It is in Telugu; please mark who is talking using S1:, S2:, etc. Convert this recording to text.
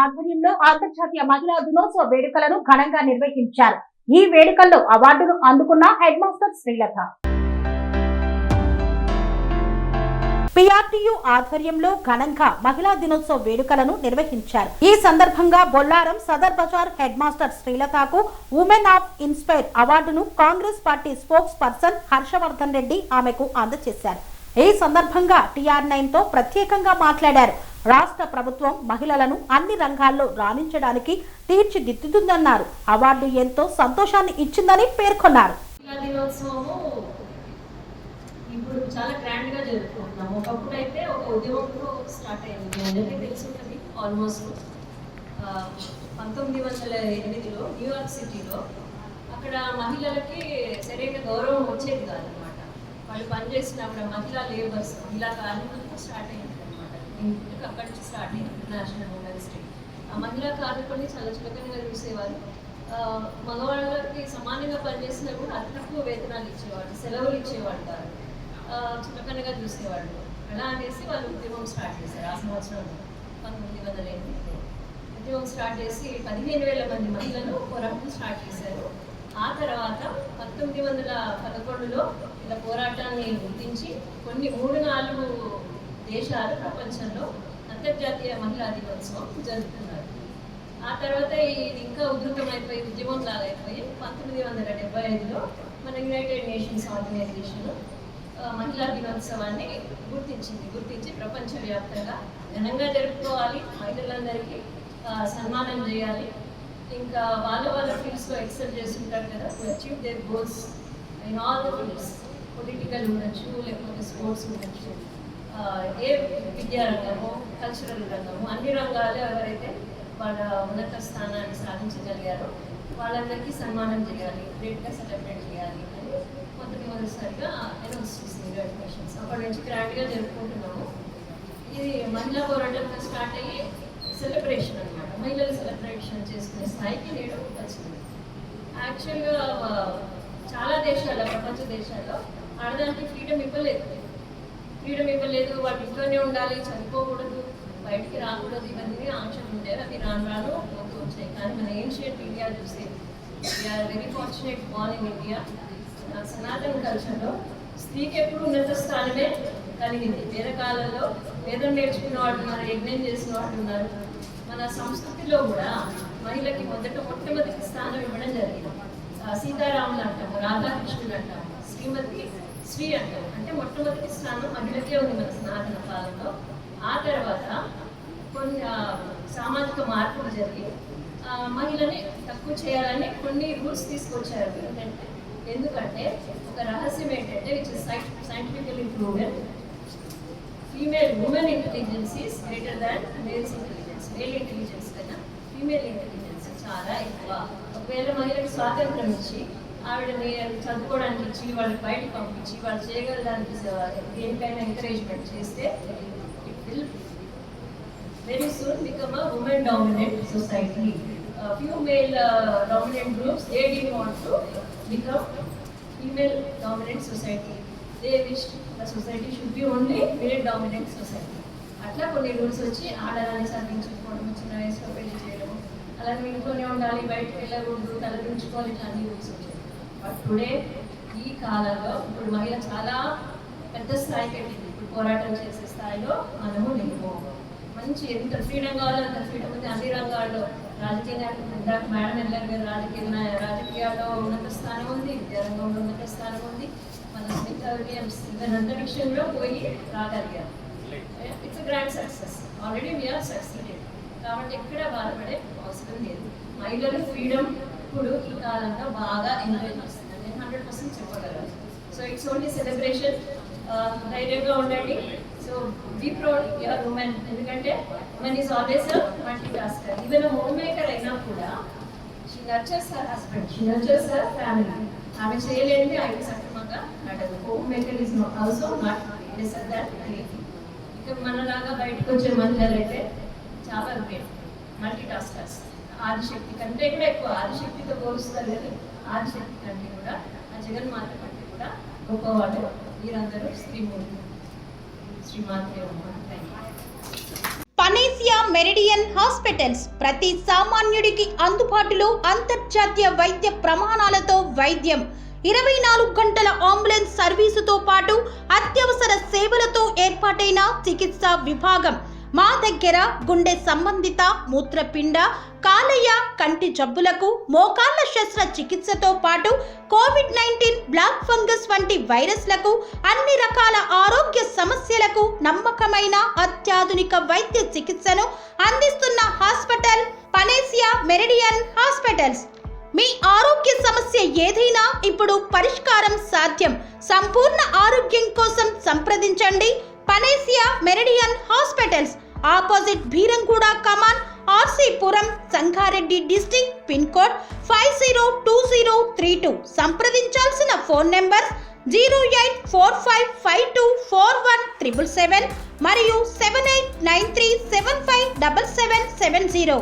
S1: ఆధ్వర్యంలో అంతర్జాతీయ మహిళా దినోత్సవ వేడుకలను ఘనంగా నిర్వహించారు. ఈ వేడుకల్లో అవార్డును అందుకున్న హెడ్ మాస్టర్ శ్రీలత. PRTU ఆధ్వర్యంలో ఘనంగా మహిళా దినోత్సవ వేడుకలను నిర్వహించారు. ఈ సందర్భంగా బొల్లారం సదర్ బజార్ హెడ్ మాస్టర్ శ్రీలతకు ఉమెన్ ఆఫ్ ఇన్స్పైర్ అవార్డును Congress party spokesperson Harshavardhan Reddy ఆమెకు అందజేశారు. ఈ సందర్భంగా TR9 తో ప్రత్యేకంగా మాట్లాడారు. రాష్ట్ర ప్రభుత్వం మహిళలను అన్ని రంగాల్లో రాణించడానికి తీర్చిదిద్దుతుందన్నారు. అవార్డు ఎంతో సంతోషాన్ని ఇచ్చిందని పేర్కొన్నారు.
S2: ఇప్పుడు చాలా గ్రాండ్ గా జరుపుకుంటున్నాము. ఒకప్పుడు అయితే ఒక ఉద్యమంతో స్టార్ట్ అయింది. మీ అందరికీ తెలుసుంటుంది. ఆల్మోస్ట్ 1908లో న్యూయార్క్ సిటీలో అక్కడ మహిళలకి సరైన గౌరవం వచ్చేది కాదనమాట. వాళ్ళు పనిచేసినప్పుడు మహిళా లేబర్స్, మహిళా కార్మికులతో స్టార్ట్ అయింది అనమాట. ఇంటికి అక్కడి నుంచి స్టార్ట్ అయింది ఇంటర్నేషనల్ ఉమెన్స్ డే. ఆ మహిళా కార్మికుల్ని చాలా చులకనగా చూసేవారు. మగవాళ్ళకి సమానంగా పనిచేసినా కూడా అతి తక్కువ వేతనాలు ఇచ్చేవాళ్ళు, సెలవులు ఇచ్చేవాళ్ళు కాదు, చులకనగా చూసేవాళ్ళు. అలా అనేసి వాళ్ళు ఉద్యమం స్టార్ట్ చేశారు. ఆ సంవత్సరం 1908 ఉద్యమం స్టార్ట్ చేసి 15,000 మంది మహిళలు పోరాటం స్టార్ట్ చేశారు. ఆ తర్వాత 1911లో ఇలా పోరాటాన్ని గుర్తించి కొన్ని 3-4 దేశాలు ప్రపంచంలో అంతర్జాతీయ మహిళా దినోత్సవం జరుపుతున్నారు. ఆ తర్వాత ఇది ఇంకా ఉధృతమైపోయి ఉద్యమం లాగా అయిపోయి 1975లో మన యునైటెడ్ నేషన్స్ ఆర్గనైజేషన్ మహిళా దినోత్సవాన్ని గుర్తించి ప్రపంచవ్యాప్తంగా ఘనంగా జరుపుకోవాలి, మహిళలందరికీ సన్మానం చేయాలి. ఇంకా వాళ్ళ ఫీల్డ్స్లో ఎక్సెల్ చేస్తుంటారు కదా, achieve there goals in all the fields. Political ఉండొచ్చు, లేకపోతే స్పోర్ట్స్ ఉండొచ్చు, ఏ విద్యారంగము, కల్చరల్ రంగము, అన్ని రంగాల్లో ఎవరైతే వాళ్ళ ఉన్నత స్థానాన్ని సాధించగలిగారో వాళ్ళందరికీ సన్మానం చేయాలి, గ్రేట్గా సెలబ్రేట్ చేయాలి అని మొదటిసారిగా అనౌన్స్ చేసింది యునైటెడ్ నేషన్స్. అప్పటి నుంచి గ్రాండ్గా జరుపుకుంటున్నాము. ఇది మహిళా పోరాటంతో స్టార్ట్ అయ్యి సెలబ్రేషన్ అనమాట. మహిళలు సెలబ్రేషన్ చేసుకునే స్థాయికి నేడు వచ్చింది. యాక్చువల్గా చాలా దేశాల్లో, ప్రపంచ దేశాల్లో ఆడదానికి ఫ్రీడమ్ ఇవ్వలేదు. వాళ్ళు ఇంట్లోనే ఉండాలి, చదువుకోకూడదు, బయటికి రాకూడదు, ఇవన్నీ ఆంక్షలు ఉండేవి. అవి రాను పోతూ వచ్చాయి. కానీ మన ఏన్షియంట్ ఇండియా చూస్తే we are very fortunate born in India. సనాతన కల్చర్లో స్త్రీకి ఎప్పుడు ఉన్నత స్థానమే కలిగింది. వేరే కాలంలో వేదం నేర్చుకున్న వాళ్ళు ఉన్నారు, యజ్ఞం చేసిన వాళ్ళు ఉన్నారు. మన సంస్కృతిలో కూడా మహిళకి మొట్టమొదటి స్థానం ఇవ్వడం జరిగింది. సీతారాములు అంటాము, రాధాకృష్ణులు అంటాము, శ్రీ అంటాము. అంటే మొట్టమొదటి స్థానం మహిళకే ఉంది మన సనాతన కాలంలో. ఆ తర్వాత కొన్ని సామాజిక మార్పులు జరిగి మహిళని తక్కువ చేయాలని కొన్ని రూల్స్ తీసుకొచ్చారు. ఎందుకంటే ఒక రహస్యం ఏంటంటే which is scientifically proven, women intelligence is greater than males intelligence. Male intelligence కన్నా ఫీమేల్ ఇంటెలిజెన్స్ చాలా ఎక్కువ. ఒకవేళ మహిళకి స్వాతంత్రం ఇచ్చి ఆవిడని చదువుకోవడానికి ఇచ్చి వాళ్ళకి బయటకు పంపించి వాళ్ళు చేయగలడానికి దేనికైనా ఎంకరేజ్మెంట్ చేస్తే it will very soon become a women dominant society. Few male dominant groups, they didn't want to become female dominant society. They wished the society should be only male dominant society. అట్లా కొన్ని రూల్స్ వచ్చి ఆడదాన్ని సాధించుకోవడం, చిన్న వయసులో పెళ్లి చేయడం, అలాగే ఇంట్లోనే ఉండాలి, బయటకు వెళ్ళకూడదు, తలదించుకోవాలి, ఇట్లా అన్ని రూల్స్ వచ్చాయి. బట్ టుడే ఈ కాలంలో ఇప్పుడు మహిళ చాలా పెద్ద స్థాయికి వెళ్ళింది. ఇప్పుడు పోరాటం చేసే స్థాయిలో మనము లేము. మంచి ఎంత ఫ్రీడమ్ కావాలో అంత ఫ్రీడమ్ ఉంది అన్ని రంగాల్లో. రాజకీయంగా మేడం వెళ్ళారు కదా, రాజకీయాల్లో ఉన్నత స్థానం ఉంది, విద్యారంగంలో ఉన్నత స్థానం ఉంది. మన స్మితా విలియమ్స్ ఈవెన్ అంతరిక్షంలో పోయి రాగలిగారు. It's grand success. Already we are succeeded. కాబట్టి ఎక్కడ బాధపడే అవసరం లేదు. మహిళలు ఫ్రీడమ్ ఇప్పుడు ఈ కాలంలో బాగా ఎంజాయ్ చేస్తున్నారు. నేను 100% చెప్పగలను. So it's only celebration. ధైర్యంగా ఉండండి. So be proud your women. ఎందుకంటే women is always multitasker. Even homemaker అయినా కూడా she nurtures her husband, she nurtures her family. ఆమె చేయలేనిది ఆయన సక్రమంగా నడదు. Homemaker is also not less than lady. ఇక మనలాగా బయటకు వచ్చే మహిళలు అయితే చాలా గ్రేట్ మల్టీ టాస్కర్స్. ఆదిశక్తి కంటే కూడా ఎక్కువ, ఆదిశక్తితో పోలుస్తారు కానీ ఆదిశక్తి కంటే కూడా, ఆ జగన్మాత కంటే కూడా గొప్పవాళ్ళు వీరందరూ స్త్రీమూర్తులు. శ్రీమాత్రే.
S1: పనేసియా మెరిడియన్ హాస్పిటల్స్ ప్రతి సామాన్యుడికి అందుబాటులో అంతర్జాతీయ వైద్య ప్రమాణాలతో వైద్యం, 24 గంటల అంబులెన్స్ సర్వీసుతో పాటు అత్యవసర సేవలతో ఏర్పాటైన చికిత్సా విభాగం. మా దగ్గర గుండె సంబంధిత, మూత్రపిండ, కాలేయ, కంటి జబ్బులకు, మోకాళ్ల శస్త్రచికిత్సతో పాటు కోవిడ్-19, బ్లాక్ ఫంగస్ వంటి వైరస్లకు, అన్ని రకాల ఆరోగ్య సమస్యలకు నమ్మకమైన అత్యాధునిక వైద్య చికిత్సను అందిస్తున్న హాస్పిటల్ పనేసియా మెరిడియన్ హాస్పిటల్స్. మీ ఆరోగ్య సమస్య ఏదైనా ఇప్పుడు పరిష్కారం సాధ్యం. సంపూర్ణ ఆరోగ్యం కోసం సంప్రదించండి Panacea Meridian hospitals, opposite Bheeramguda Kaman, RC Puram, Sangareddy district, pin code 502032. సంప్రదించాల్సిన ఫోన్ నెంబర్ 0845524177 మరియు 7893757770.